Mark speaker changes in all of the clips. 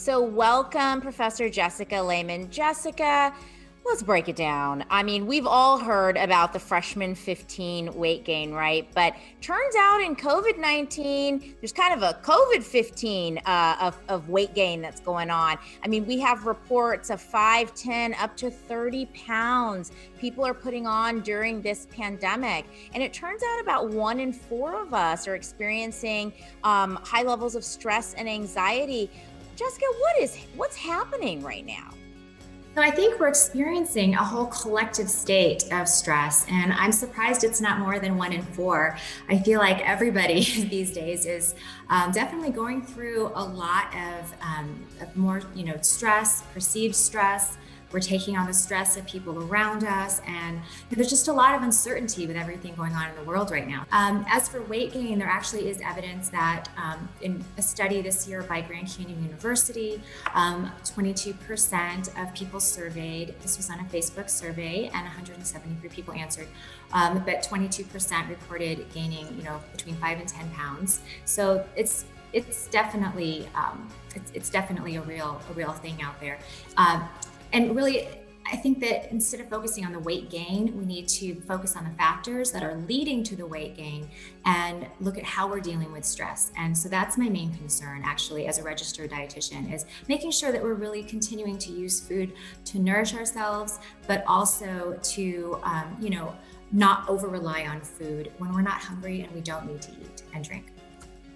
Speaker 1: So, welcome, Professor Jessica Lehman. Jessica, let's break it down. I mean, we've all heard about the freshman 15 weight gain, right? But turns out in COVID-19, there's kind of a COVID 15 of weight gain that's going on. I mean, we have reports of 5, 10, up to 30 pounds people are putting on during this pandemic. And it turns out about 1 in 4 of us are experiencing high levels of stress and anxiety. Jessica, what's happening right now?
Speaker 2: So I think we're experiencing a whole collective state of stress, and I'm surprised it's not more than 1 in 4. I feel like everybody these days is definitely going through a lot of more, stress, perceived stress. We're taking on the stress of people around us, and there's just a lot of uncertainty with everything going on in the world right now. As for weight gain, there actually is evidence that in a study this year by Grand Canyon University, 22% of people surveyed, this was on a Facebook survey, and 173 people answered, but 22% reported gaining, between 5 and 10 pounds. So it's definitely a real thing out there. And really, I think that instead of focusing on the weight gain, we need to focus on the factors that are leading to the weight gain and look at how we're dealing with stress. And so that's my main concern, actually, as a registered dietitian, is making sure that we're really continuing to use food to nourish ourselves, but also to, not over rely on food when we're not hungry and we don't need to eat and drink.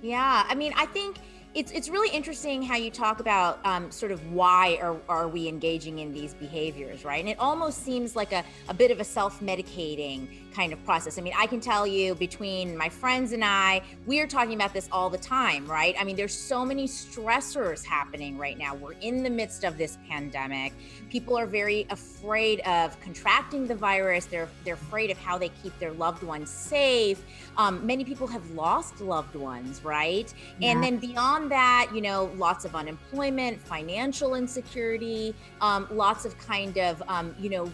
Speaker 1: Yeah, I mean, I think it's really interesting how you talk about sort of why are we engaging in these behaviors, right? And it almost seems like a bit of a self-medicating kind of process. I mean, I can tell you between my friends and I, we are talking about this all the time, right? I mean, there's so many stressors happening right now. We're in the midst of this pandemic. People are very afraid of contracting the virus. They're afraid of how they keep their loved ones safe. Many people have lost loved ones, right?
Speaker 2: Yeah.
Speaker 1: And then beyond that, lots of unemployment, financial insecurity, lots of kind of,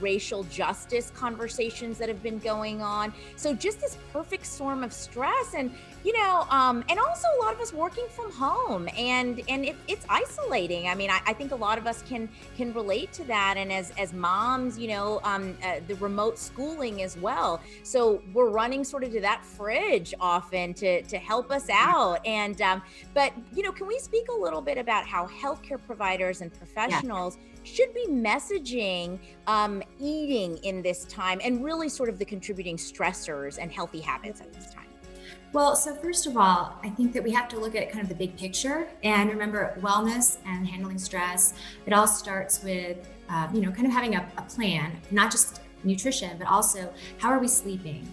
Speaker 1: racial justice conversations that have been going on. So just this perfect storm of stress and, and also a lot of us working from home and it's isolating. I mean, I think a lot of us can relate to that. And as moms, the remote schooling as well. So we're running sort of to that fridge often to help us out. And, but, can we speak a little bit about how healthcare providers and professionals should be messaging eating in this time and really sort of the contributing stressors and healthy habits at this time?
Speaker 2: Well, so first of all, I think that we have to look at kind of the big picture and remember wellness and handling stress. It all starts with, kind of having a plan, not just nutrition, but also how are we sleeping?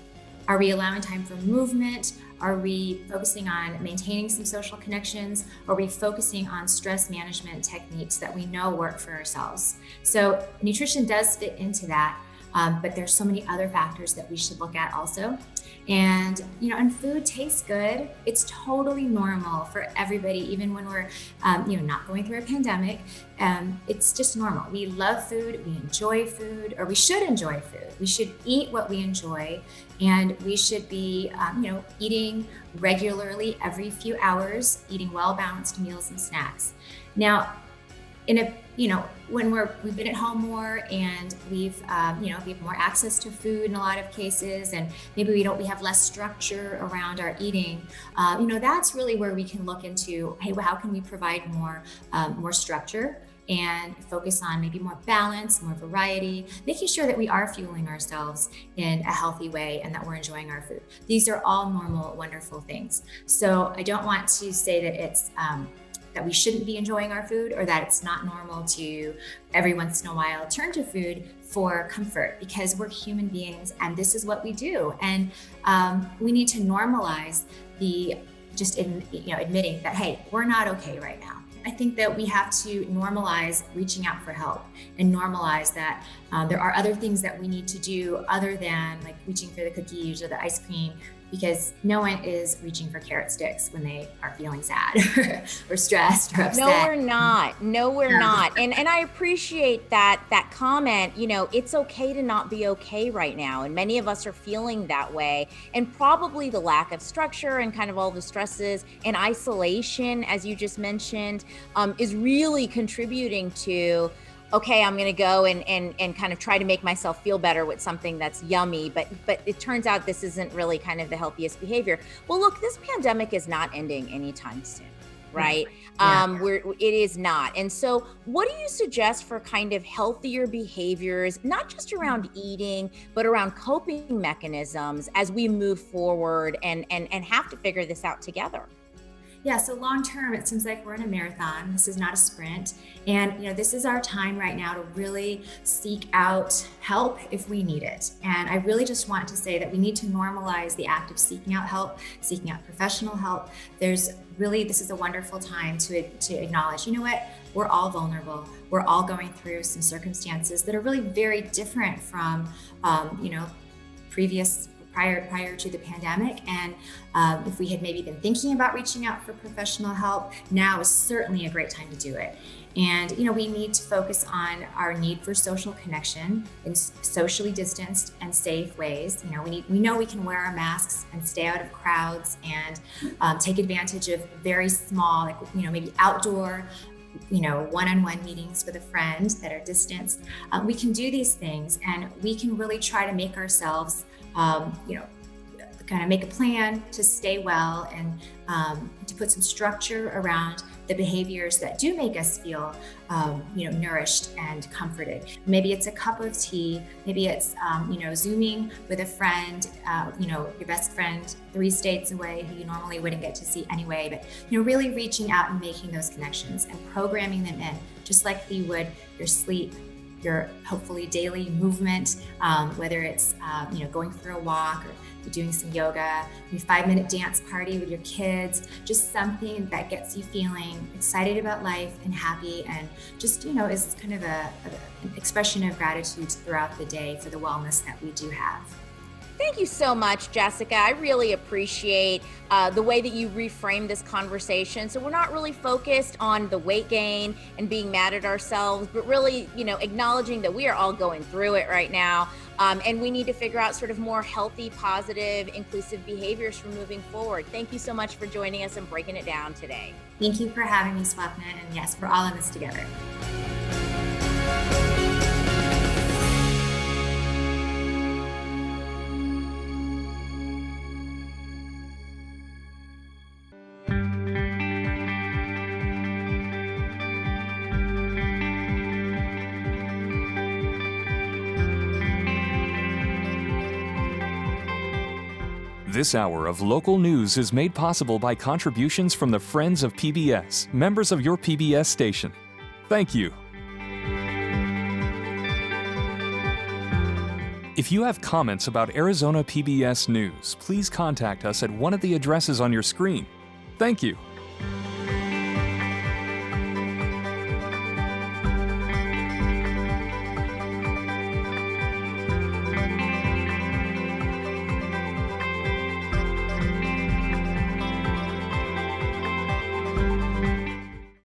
Speaker 2: Are we allowing time for movement? Are we focusing on maintaining some social connections? Are we focusing on stress management techniques that we know work for ourselves? So nutrition does fit into that, but there's so many other factors that we should look at also. And, and food tastes good. It's totally normal for everybody, even when we're, not going through a pandemic. It's just normal. We love food, we enjoy food, or we should enjoy food. We should eat what we enjoy, and we should be, eating regularly every few hours, eating well-balanced meals and snacks. Now, when we've been at home more and we have more access to food in a lot of cases, and maybe we have less structure around our eating, that's really where we can look into, hey, well, how can we provide more structure and focus on maybe more balance, more variety, making sure that we are fueling ourselves in a healthy way and that we're enjoying our food. These are all normal, wonderful things. So I don't want to say that it's that we shouldn't be enjoying our food, or that it's not normal to every once in a while turn to food for comfort, because we're human beings and this is what we do. And we need to normalize admitting that, hey, we're not okay right now. I think that we have to normalize reaching out for help and normalize that there are other things that we need to do other than like reaching for the cookies or the ice cream because no one is reaching for carrot sticks when they are feeling sad or stressed or upset.
Speaker 1: No, we're not. No, we're not. And I appreciate that comment. You know, it's okay to not be okay right now. And many of us are feeling that way. And probably the lack of structure and kind of all the stresses and isolation, as you just mentioned, is really contributing to, okay, I'm going to go and kind of try to make myself feel better with something that's yummy, but it turns out this isn't really kind of the healthiest behavior. Well, look, this pandemic is not ending anytime soon, right?
Speaker 2: Yeah.
Speaker 1: It is not. And so what do you suggest for kind of healthier behaviors, not just around eating, but around coping mechanisms as we move forward and have to figure this out together?
Speaker 2: Yeah, so long term, it seems like we're in a marathon. This is not a sprint. And, this is our time right now to really seek out help if we need it. And I really just want to say that we need to normalize the act of seeking out help, seeking out professional help. This is a wonderful time to acknowledge, you know what, we're all vulnerable. We're all going through some circumstances that are really very different from, prior to the pandemic. And if we had maybe been thinking about reaching out for professional help, now is certainly a great time to do it. And, we need to focus on our need for social connection in socially distanced and safe ways. We know we can wear our masks and stay out of crowds and take advantage of very small, maybe outdoor one-on-one meetings with a friend that are distanced. We can do these things, and we can really try to make ourselves kind of make a plan to stay well and to put some structure around the behaviors that do make us feel, nourished and comforted. Maybe it's a cup of tea. Maybe it's, Zooming with a friend, your best friend 3 states away who you normally wouldn't get to see anyway. But, really reaching out and making those connections and programming them in, just like you would your sleep, your hopefully daily movement, whether it's going for a walk or doing some yoga, your 5-minute dance party with your kids, just something that gets you feeling excited about life and happy, and just is kind of an expression of gratitude throughout the day for the wellness that we do have.
Speaker 1: Thank you so much, Jessica. I really appreciate the way that you reframe this conversation. So we're not really focused on the weight gain and being mad at ourselves, but really, acknowledging that we are all going through it right now. And we need to figure out sort of more healthy, positive, inclusive behaviors for moving forward. Thank you so much for joining us and breaking it down today.
Speaker 2: Thank you for having me, Swapna. And yes, we're all in this together.
Speaker 3: This hour of local news is made possible by contributions from the Friends of PBS, members of your PBS station. Thank you. If you have comments about Arizona PBS News, please contact us at one of the addresses on your screen. Thank you.